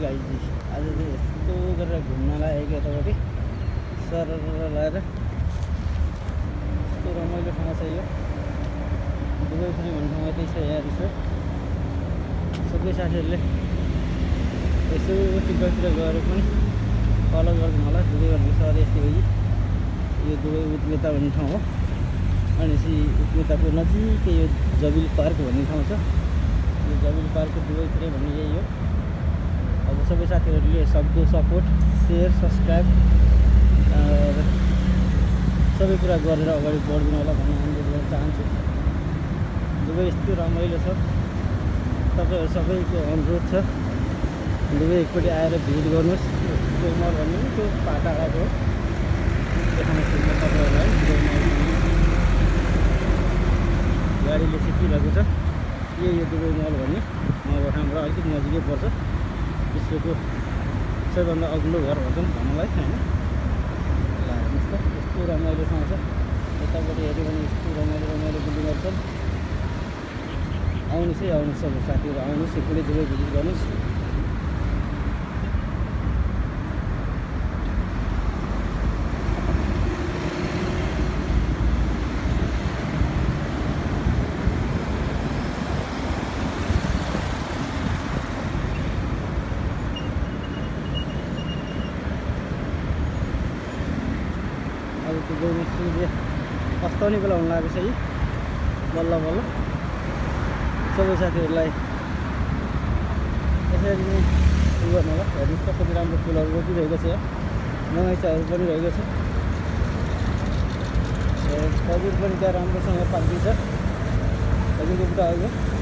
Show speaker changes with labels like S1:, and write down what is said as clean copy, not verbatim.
S1: guys आज चाहिँ यस्तो गरेर घुम्नलाई आएको यतापट्टि सरर लगाएर यस्तो रमाइलो ठाउँ छ यो दुबई पनि भन्ने ठाउँ यतै छ यहाँ रहेछ सबै साथीहरूले यसो टिकटतिर गएर पनि फलो गरिदिनु होला दुबई भन्ने सहर यस्तै हो यो दुबई उत्मेता भन्ने ठाउँ हो अनि उत्मेताको नजिकै यो जबिल पार्क भन्ने ठाउँ छ यो जबिल पार्क दुबईतिरै भन्ने यही हो अब सबै साथीहरूले सक्दो सपोर्ट सेयर सब्सक्राइब सबै कुरा गरेर अगाडि बढ्दिनु होला भन्ने अनुरोध गर्न चाहन्छु दुबई यस्तो रमाइलो छ तपाईँहरू सबैको अनुरोध छ दुबई एकपट्टि आएर भिजिट गर्नुहोस् दुबई मल भन्ने त्यो पाटाको हो देखाउन सक्छ तपाईँहरूलाई दुबई मल गाडीले सिकिरहेको छ यो दुबई मल भन्ने मबाट अलिकति नजिकै पर्छ विश्वको सबैभन्दा अग्लो घर भन्छन् भन्नलाई होइन ल हेर्नुहोस् त यस्तो रमाइलो ठाउँ छ यतापट्टि हेऱ्यो भने यस्तो रमाइलो बिल्डिङहरू छन् आउनुहोस् है आउनुहोस् सब साथीहरू आउनुहोस् एकपल्टि दुबई भिजिट गर्नुहोस् दुबईमा सूर्य अस्ताउने बेला हुन लागेको छ है बल्ल बल्ल सबै साथीहरूलाई यसरी नै उयो गर्नु होला हेर्नुहोस् कति राम्रो फुलहरू रोपिरहेको छ यहाँ बगैँचाहरू पनि रहेको छ खजुर पनि त्यहाँ राम्रोसँग पाकिन्छ खजुरको बुट्टाहरू